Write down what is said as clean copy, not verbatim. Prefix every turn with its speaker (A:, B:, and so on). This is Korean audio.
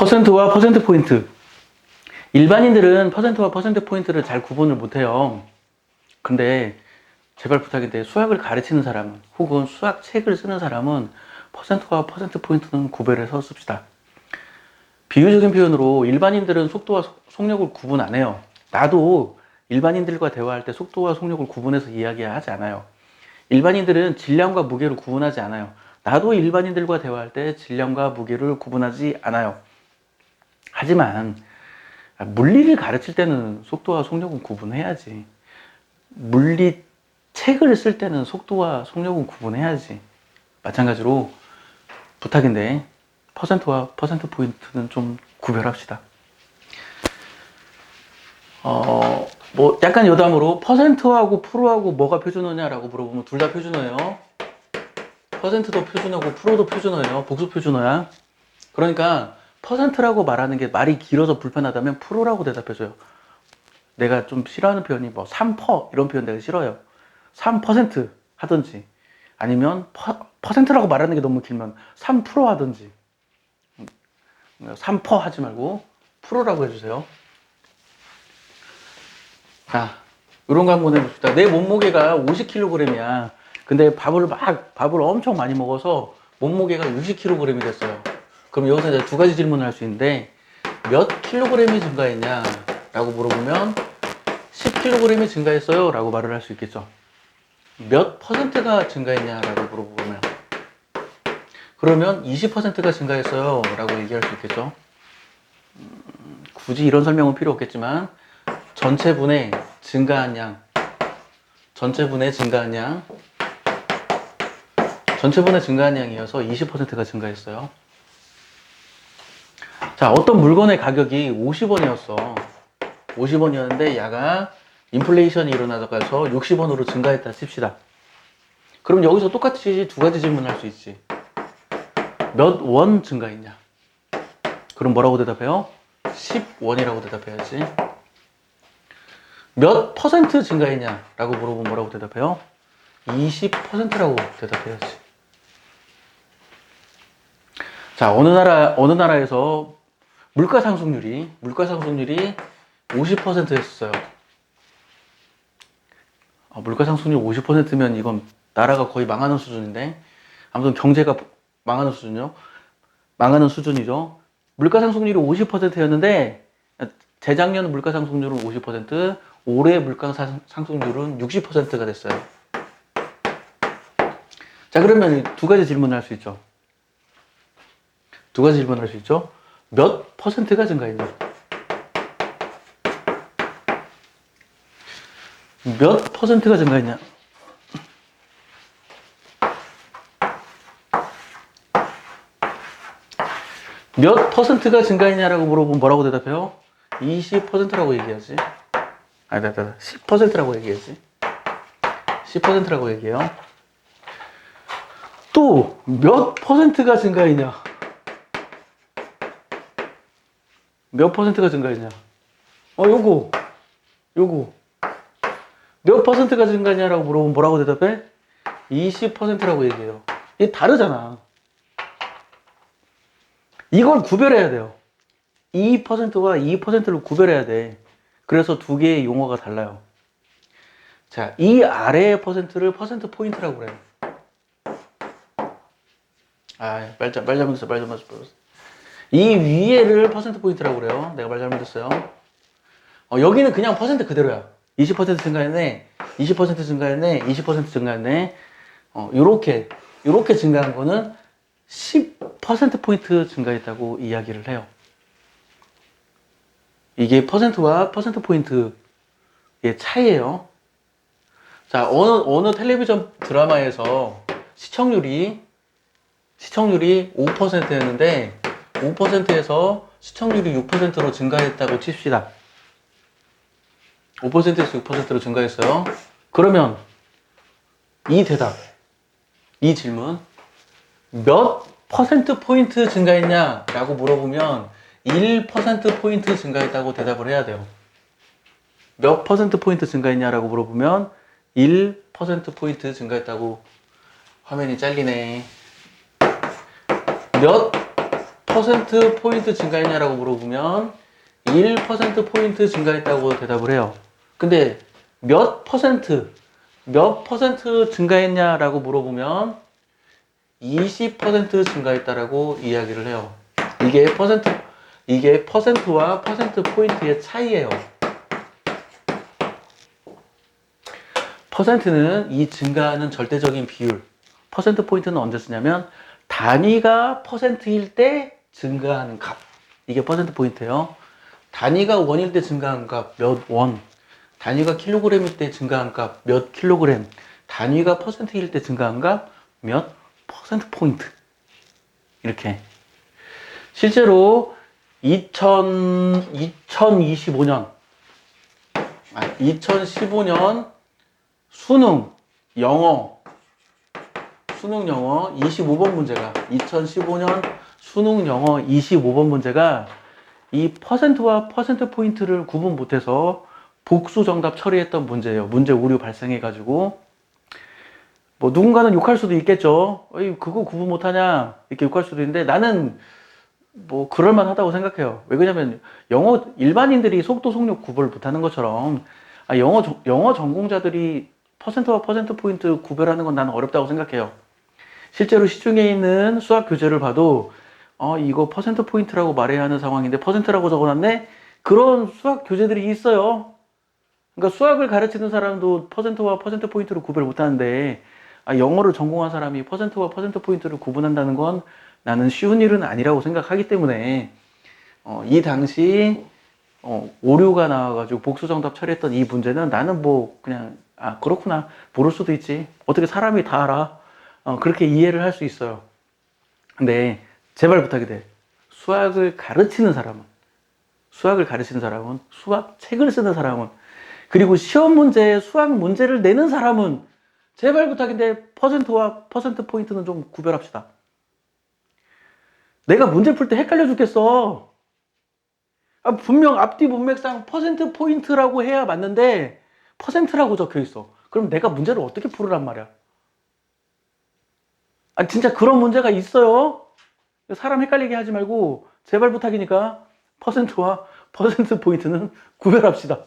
A: 퍼센트와 퍼센트 포인트. 일반인들은 퍼센트와 퍼센트 포인트를 잘 구분을 못해요. 근데 제발 부탁인데 수학을 가르치는 사람은 혹은 수학 책을 쓰는 사람은 퍼센트와 퍼센트 포인트는 구별해서 씁시다. 비유적인 표현으로 일반인들은 속도와 속력을 구분 안 해요. 나도 일반인들과 대화할 때 속도와 속력을 구분해서 이야기하지 않아요. 일반인들은 질량과 무게를 구분하지 않아요. 나도 일반인들과 대화할 때 질량과 무게를 구분하지 않아요. 하지만 물리를 가르칠 때는 속도와 속력은 구분해야지. 물리 책을 쓸 때는 속도와 속력은 구분해야지. 마찬가지로 부탁인데 퍼센트와 퍼센트 포인트는 좀 구별합시다. 뭐 약간 여담으로 퍼센트하고 프로하고 뭐가 표준어냐라고 물어보면 둘 다 표준어예요. 퍼센트도 표준어고 프로도 표준어예요. 복수 표준어야. 그러니까 퍼센트라고 말하는 게 말이 길어서 불편하다면 프로라고 대답해줘요. 내가 좀 싫어하는 표현이 뭐 3% 이런 표현 내가 싫어요. 3% 하든지 아니면 퍼센트라고 말하는 게 너무 길면 3% 하든지 3% 하지 말고 프로라고 해주세요. 자, 이런 거 한번 해봅시다. 내 몸무게가 50kg이야. 근데 밥을 엄청 많이 먹어서 몸무게가 60kg이 됐어요. 그럼 여기서 이제 두 가지 질문을 할 수 있는데 몇 킬로그램이 증가했냐 라고 물어보면 10kg이 증가했어요 라고 말을 할 수 있겠죠. 몇 퍼센트가 증가했냐 라고 물어보면 그러면 20%가 증가했어요 라고 얘기할 수 있겠죠. 굳이 이런 설명은 필요 없겠지만 전체분의 증가한 양 전체분의 증가한 양이어서 20%가 증가했어요. 자, 어떤 물건의 가격이 50원이었어. 50원이었는데 야가 인플레이션이 일어나서 60원으로 증가했다 칩시다. 그럼 여기서 똑같이 두 가지 질문을 할 수 있지. 몇 원 증가했냐? 그럼 뭐라고 대답해요? 10원이라고 대답해야지. 몇 퍼센트 증가했냐? 라고 물어보면 뭐라고 대답해요? 20%라고 대답해야지. 자, 어느 나라에서 물가 상승률이 50%였어요. 물가 상승률 50%면 이건 나라가 거의 망하는 수준인데, 아무튼 경제가 망하는 수준이죠. 물가 상승률이 50%였는데, 재작년 물가 상승률은 50%, 올해 물가 상승률은 60%가 됐어요. 자, 그러면 두 가지 질문을 할 수 있죠. 몇 퍼센트가 증가했냐? 몇 퍼센트가 증가했냐? 몇 퍼센트가 증가했냐라고 물어보면 뭐라고 대답해요? 20%라고 얘기하지. 아니, 10%라고 얘기하지. 10%라고 얘기해요. 또 몇 퍼센트가 증가했냐? 몇 퍼센트가 증가했냐? 요거. 몇 퍼센트가 증가했냐라고 물어보면 뭐라고 대답해? 20%라고 얘기해요. 이게 다르잖아. 이걸 구별해야 돼요. 2%와 2%를 구별해야 돼. 그래서 두 개의 용어가 달라요. 자, 이 아래의 퍼센트를 퍼센트 포인트라고 그래요. 말 잘못했어. 이 위에를 퍼센트 포인트라고 그래요. 내가 말 잘못했어요. 여기는 그냥 퍼센트 그대로야. 20% 증가했네. 20% 증가했네. 20% 증가했네. 요렇게 증가한 거는 10% 포인트 증가했다고 이야기를 해요. 이게 퍼센트와 퍼센트 포인트의 차이예요. 자, 어느 텔레비전 드라마에서 시청률이 5%였는데 5%에서 시청률이 6%로 증가했다고 칩시다. 5%에서 6%로 증가했어요. 그러면 이 질문 몇 퍼센트 포인트 증가했냐 라고 물어보면 1% 포인트 증가했다고 대답을 해야 돼요. 몇 퍼센트 포인트 증가했냐 라고 물어보면 1% 포인트 증가했다고. 화면이 잘리네. 몇 퍼센트 포인트 증가했냐라고 물어보면 1%포인트 증가했다고 대답을 해요. 근데 몇 퍼센트 증가했냐라고 물어보면 20% 증가했다라고 이야기를 해요. 이게 퍼센트와 퍼센트 포인트의 차이예요. 퍼센트는 이 증가하는 절대적인 비율, 퍼센트 포인트는 언제 쓰냐면 단위가 퍼센트일 때 증가하는 값, 이게 퍼센트 포인트예요. 단위가 원일 때 증가한 값 몇 원, 단위가 킬로그램일 때 증가한 값 몇 킬로그램, 단위가 퍼센트일 때 증가한 값 몇 퍼센트 포인트. 이렇게 실제로 2015년 수능 영어 25번 문제가 2015년 수능 영어 25번 문제가 이 퍼센트와 퍼센트 포인트를 구분 못해서 복수 정답 처리했던 문제예요. 문제 오류 발생해가지고 뭐 누군가는 욕할 수도 있겠죠. 어이, 그거 구분 못하냐 이렇게 욕할 수도 있는데 나는 뭐 그럴만하다고 생각해요. 왜 그러냐면 영어 일반인들이 속도 속력 구별을 못하는 것처럼 영어 전공자들이 퍼센트와 퍼센트 포인트 구별하는 건 나는 어렵다고 생각해요. 실제로 시중에 있는 수학 교재를 봐도 이거 퍼센트 포인트라고 말해야 하는 상황인데 퍼센트라고 적어놨네? 그런 수학 교재들이 있어요. 그러니까 수학을 가르치는 사람도 퍼센트와 퍼센트 포인트를 구별 못하는데 영어를 전공한 사람이 퍼센트와 퍼센트 포인트를 구분한다는 건 나는 쉬운 일은 아니라고 생각하기 때문에 이 당시 오류가 나와가지고 복수정답 처리했던 이 문제는 나는 뭐 그냥 그렇구나 모를 수도 있지 어떻게 사람이 다 알아 그렇게 이해를 할 수 있어요. 근데 제발 부탁이 돼. 수학을 가르치는 사람은 수학 책을 쓰는 사람은 그리고 시험 문제에 수학 문제를 내는 사람은 제발 부탁인데 퍼센트와 퍼센트 포인트는 좀 구별합시다. 내가 문제 풀 때 헷갈려 죽겠어. 분명 앞뒤 문맥상 퍼센트 포인트라고 해야 맞는데 퍼센트라고 적혀 있어. 그럼 내가 문제를 어떻게 풀으란 말이야? 진짜 그런 문제가 있어요. 사람 헷갈리게 하지 말고 제발 부탁이니까 퍼센트와 퍼센트 포인트는 구별합시다.